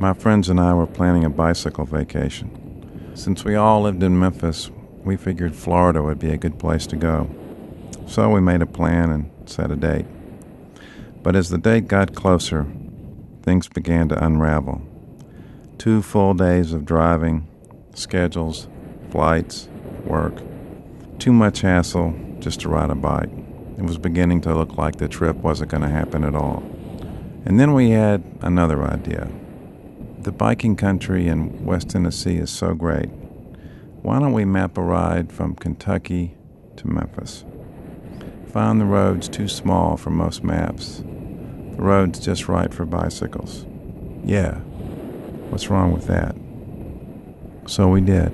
My friends and I were planning a bicycle vacation. Since we all lived in Memphis, we figured Florida would be a good place to go. So we made a plan and set a date. But as the date got closer, things began to unravel. 2 full days of driving, schedules, flights, work. Too much hassle just to ride a bike. It was beginning to look like the trip wasn't going to happen at all. And then we had another idea. The biking country in West Tennessee is so great. Why don't we map a ride from Kentucky to Memphis? Found the roads too small for most maps. The road's just right for bicycles. Yeah, what's wrong with that? So we did,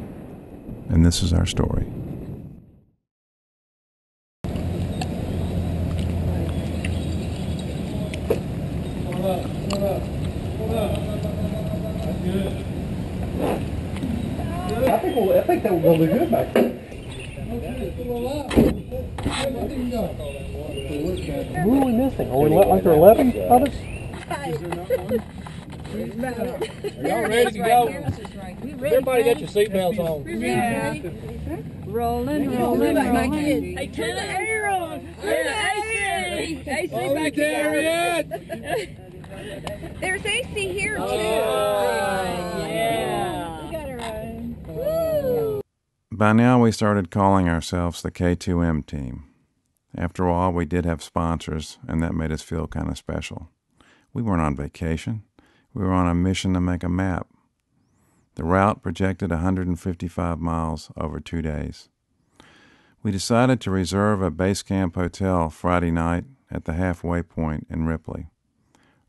and this is our story. I think that was going to be good back there. Who are we missing? Are we under 11 of us? Are y'all ready to go? Everybody got your seatbelts on. Yeah. Rolling. Hey, turn the air on. AC. AC back there. There's AC here too. Yeah. We got our own. Woo! By now we started calling ourselves the K2M team. After all, we did have sponsors, and that made us feel kind of special. We weren't on vacation. We were on a mission to make a map. The route projected 155 miles over 2 days. We decided to reserve a base camp hotel Friday night at the halfway point in Ripley.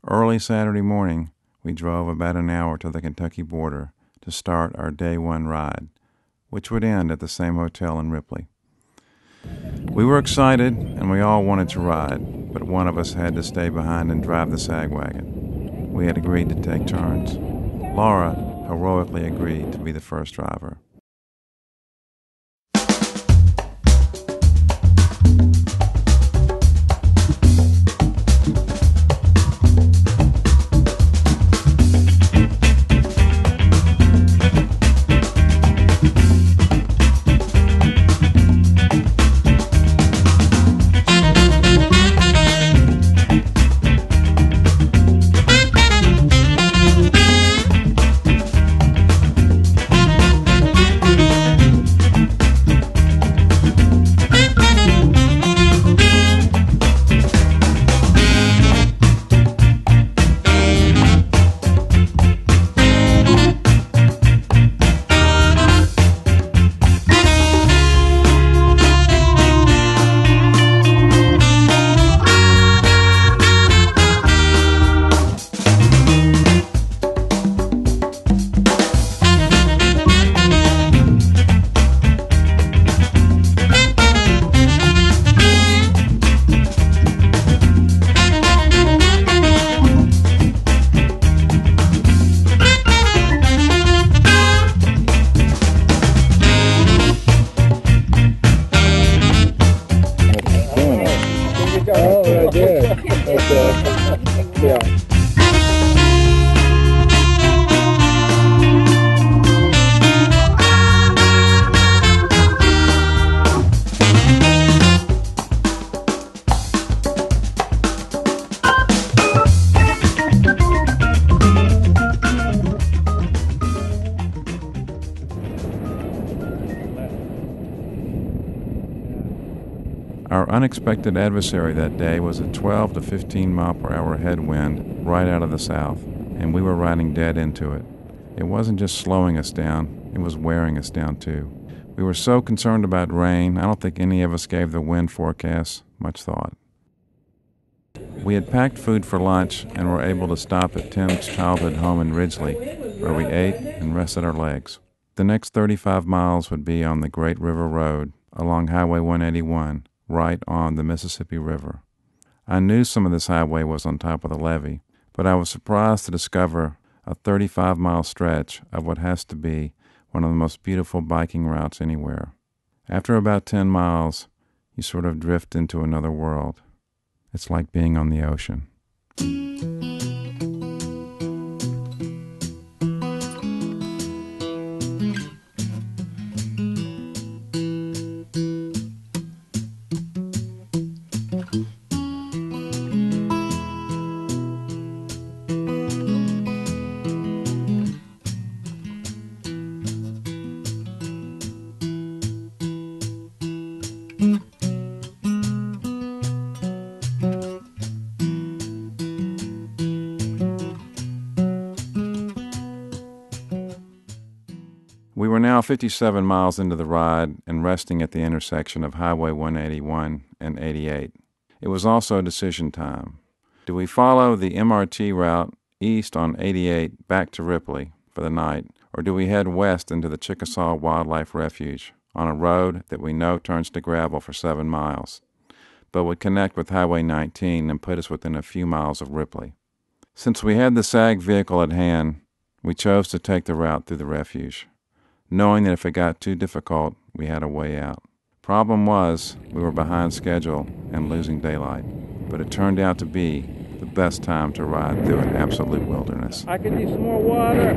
Early Saturday morning, we drove about an hour to the Kentucky border to start our day 1 ride, which would end at the same hotel in Ripley. We were excited, and we all wanted to ride, but one of us had to stay behind and drive the sag wagon. We had agreed to take turns. Laura heroically agreed to be the first driver. Our unexpected adversary that day was a 12 to 15 mile per hour headwind right out of the south, and we were riding dead into it. It wasn't just slowing us down, it was wearing us down too. We were so concerned about rain, I don't think any of us gave the wind forecast much thought. We had packed food for lunch and were able to stop at Tim's childhood home in Ridgely, where we ate and rested our legs. The next 35 miles would be on the Great River Road along Highway 181, right on the Mississippi River. I knew some of this highway was on top of the levee, but I was surprised to discover a 35-mile stretch of what has to be one of the most beautiful biking routes anywhere. After about 10 miles, you sort of drift into another world. It's like being on the ocean. We were now 57 miles into the ride and resting at the intersection of Highway 181 and 88. It was also decision time. Do we follow the MRT route east on 88 back to Ripley for the night, or do we head west into the Chickasaw Wildlife Refuge on a road that we know turns to gravel for 7 miles, but would connect with Highway 19 and put us within a few miles of Ripley? Since we had the SAG vehicle at hand, we chose to take the route through the refuge, knowing that if it got too difficult, we had a way out. Problem was, we were behind schedule and losing daylight, but it turned out to be the best time to ride through an absolute wilderness. I could use some more water.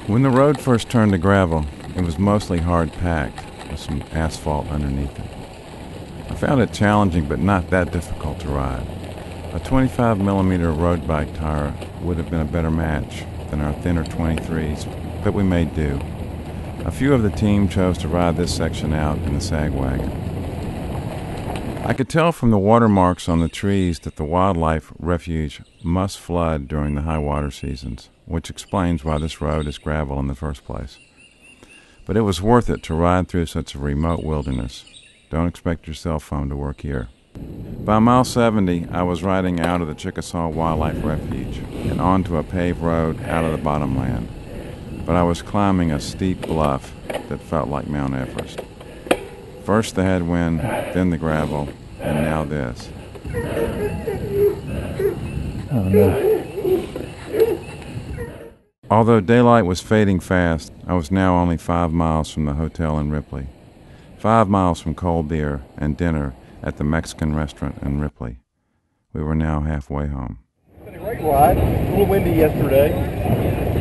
When the road first turned to gravel, it was mostly hard packed with some asphalt underneath it. I found it challenging but not that difficult to ride. A 25mm road bike tire would have been a better match than our thinner 23s, but we made do. A few of the team chose to ride this section out in the sag wagon. I could tell from the watermarks on the trees that the wildlife refuge must flood during the high water seasons, which explains why this road is gravel in the first place. But it was worth it to ride through such a remote wilderness. Don't expect your cell phone to work here. By mile 70, I was riding out of the Chickasaw Wildlife Refuge and onto a paved road out of the bottomland. But I was climbing a steep bluff that felt like Mount Everest. First the headwind, then the gravel, and now this. Oh no. Although daylight was fading fast, I was now only 5 miles from the hotel in Ripley, 5 miles from cold beer and dinner at the Mexican restaurant in Ripley. We were now halfway home. It's been a great ride. A little windy yesterday,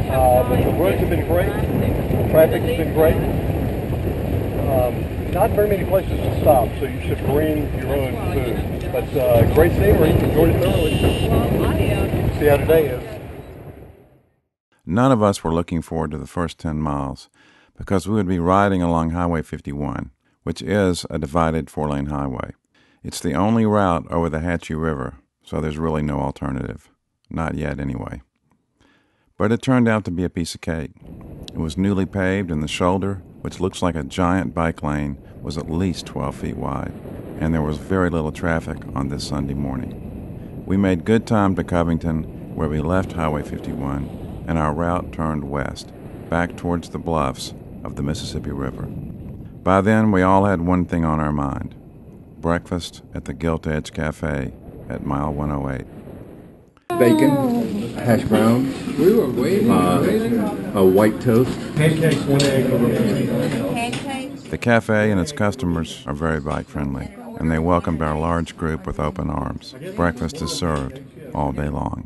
but the roads have been great. The traffic has been great. Not very many places to stop, so you should bring your own food. But great scenery. Enjoyed it thoroughly. See how today is. None of us were looking forward to the first 10 miles because we would be riding along Highway 51, which is a divided 4-lane highway. It's the only route over the Hatchie River, so there's really no alternative. Not yet, anyway. But it turned out to be a piece of cake. It was newly paved, and the shoulder, which looks like a giant bike lane, was at least 12 feet wide, and there was very little traffic on this Sunday morning. We made good time to Covington, where we left Highway 51, and our route turned west, back towards the bluffs of the Mississippi River. By then, we all had one thing on our mind: breakfast at the Gilt Edge Cafe at mile 108. Bacon, hash browns, a white toast. Pancakes, 1 egg. Pancakes. The cafe and its customers are very bike-friendly, and they welcomed our large group with open arms. Breakfast is served all day long.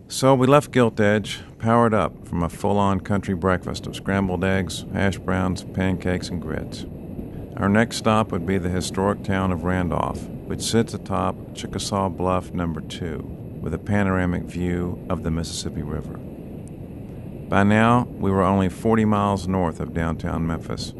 So we left Gilt Edge, powered up from a full-on country breakfast of scrambled eggs, hash browns, pancakes, and grits. Our next stop would be the historic town of Randolph, which sits atop Chickasaw Bluff No. 2, with a panoramic view of the Mississippi River. By now, we were only 40 miles north of downtown Memphis,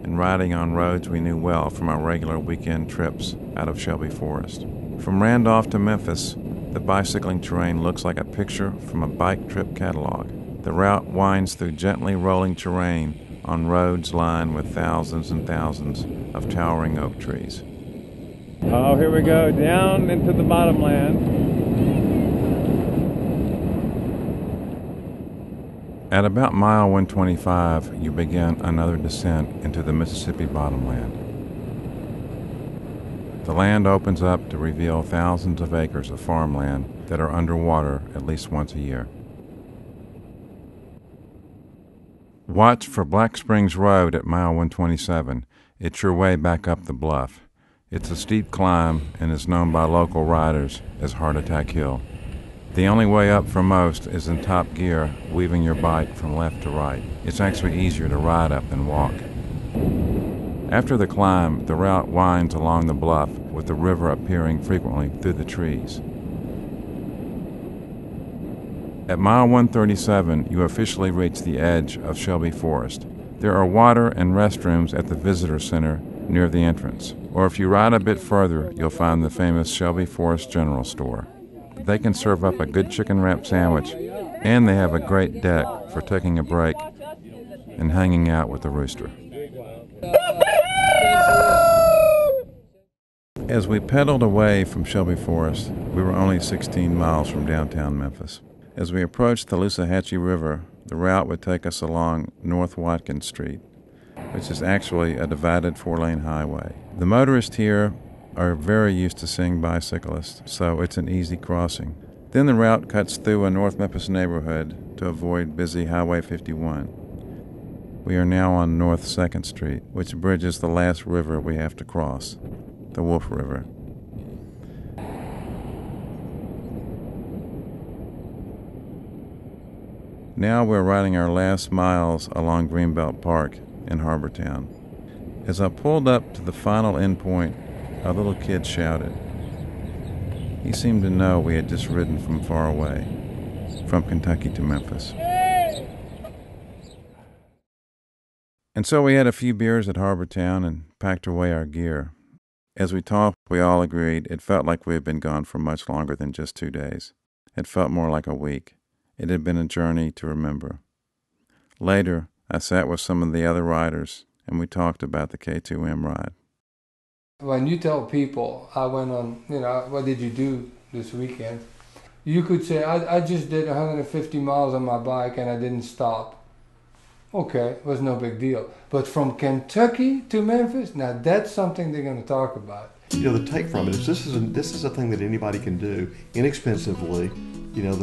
and riding on roads we knew well from our regular weekend trips out of Shelby Forest. From Randolph to Memphis, the bicycling terrain looks like a picture from a bike trip catalog. The route winds through gently rolling terrain on roads lined with thousands and thousands of towering oak trees. Oh, here we go, down into the bottomland. At about mile 125, you begin another descent into the Mississippi bottomland. The land opens up to reveal thousands of acres of farmland that are underwater at least once a year. Watch for Black Springs Road at mile 127. It's your way back up the bluff. It's a steep climb and is known by local riders as Heart Attack Hill. The only way up for most is in top gear, weaving your bike from left to right. It's actually easier to ride up than walk. After the climb, the route winds along the bluff, with the river appearing frequently through the trees. At mile 137, you officially reach the edge of Shelby Forest. There are water and restrooms at the visitor center near the entrance. Or if you ride a bit further, you'll find the famous Shelby Forest General Store. They can serve up a good chicken wrap sandwich, and they have a great deck for taking a break and hanging out with the rooster. As we pedaled away from Shelby Forest, we were only 16 miles from downtown Memphis. As we approached the Loosahachie River, the route would take us along North Watkins Street, which is actually a divided four-lane highway. The motorists here are very used to seeing bicyclists, so it's an easy crossing. Then the route cuts through a North Memphis neighborhood to avoid busy Highway 51. We are now on North 2nd Street, which bridges the last river we have to cross, the Wolf River. Now we're riding our last miles along Greenbelt Park in Harbortown. As I pulled up to the final endpoint, a little kid shouted. He seemed to know we had just ridden from far away, from Kentucky to Memphis. And so we had a few beers at Harbortown and packed away our gear. As we talked, we all agreed it felt like we had been gone for much longer than just 2 days. It felt more like a week. It had been a journey to remember. Later, I sat with some of the other riders, and we talked about the K2M ride. When you tell people, I went on, what did you do this weekend? You could say, I just did 150 miles on my bike and I didn't stop. Okay, it was no big deal. But from Kentucky to Memphis, now that's something they're going to talk about. The take from it is this is a thing that anybody can do inexpensively. We had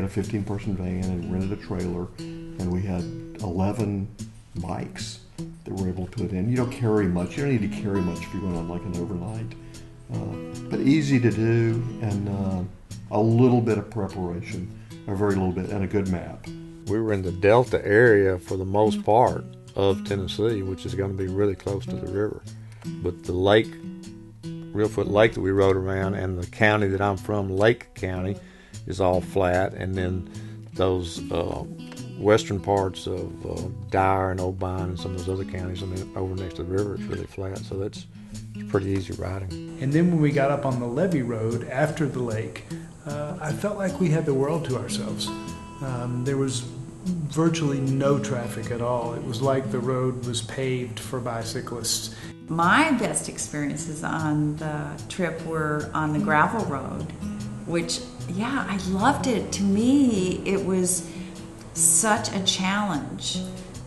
a 15-person van and rented a trailer, and we had 11 bikes that we're able to put in. You don't carry much. You don't need to carry much if you're going on like an overnight. But easy to do, and a little bit of preparation, a very little bit, and a good map. We were in the Delta area for the most part of Tennessee, which is going to be really close to the river. But the lake, Reelfoot Lake that we rode around, and the county that I'm from, Lake County, is all flat. And then those western parts of Dyer and Obion and some of those other counties, over next to the river, it's really flat. So it's pretty easy riding. And then when we got up on the levee road after the lake, I felt like we had the world to ourselves. There was virtually no traffic at all. It was like the road was paved for bicyclists. My best experiences on the trip were on the gravel road, which, yeah, I loved it. To me, it was such a challenge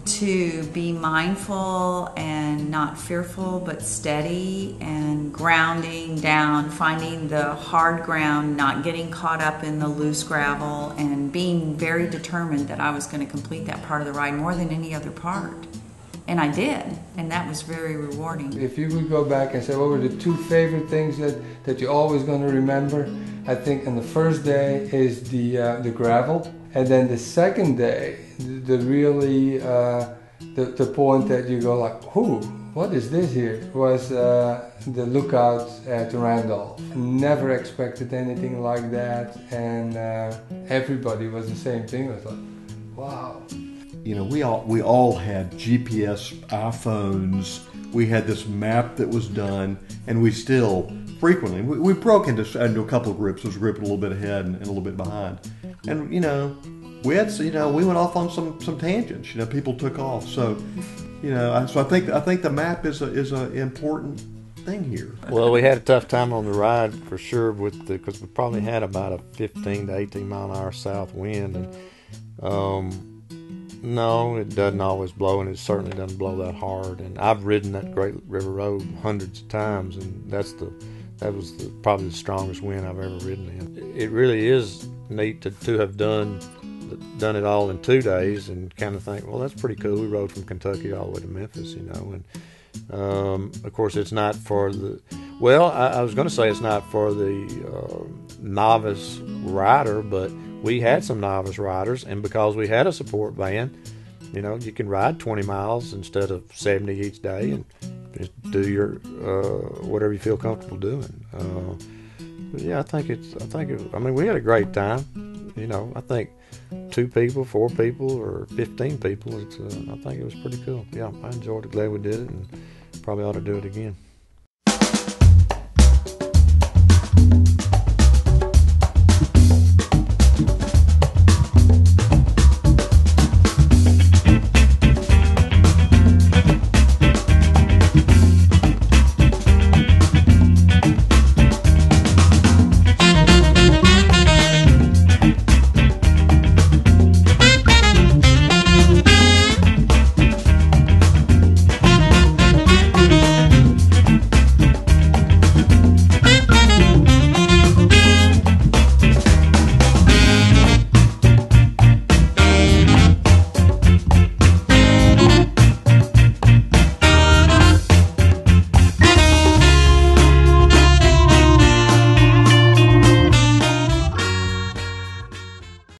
to be mindful and not fearful, but steady and grounding down, finding the hard ground, not getting caught up in the loose gravel, and being very determined that I was going to complete that part of the ride more than any other part. And I did, and that was very rewarding. If you could go back and say, what were the 2 favorite things that you're always going to remember? I think on the first day is the gravel, and then the second day, the really, the point that you go like, whoo, what is this here? Was the lookout at Randolph. Never expected anything like that, and everybody was the same thing. It was like, wow. We all had GPS iPhones. We had this map that was done, and we still frequently we broke into a couple of groups. There was a group a little bit ahead and a little bit behind, and we had we went off on some tangents. People took off. So so I think the map is a important thing here. Well, we had a tough time on the ride for sure because we probably had about a 15 to 18 mile an hour south wind, and no, it doesn't always blow, and it certainly doesn't blow that hard. And I've ridden that Great River Road hundreds of times, and that was probably the strongest wind I've ever ridden in. It really is neat to have done it all in 2 days, and kind of think, well, that's pretty cool. We rode from Kentucky all the way to Memphis, and of course it's not for Well, I was going to say it's not for the novice rider, but we had some novice riders, and because we had a support van, you know, you can ride 20 miles instead of 70 each day, and just do your whatever you feel comfortable doing. But yeah, I mean, we had a great time. You know, I think 2 people, 4 people, or 15 people. I think it was pretty cool. Yeah, I enjoyed it. Glad we did it, and probably ought to do it again.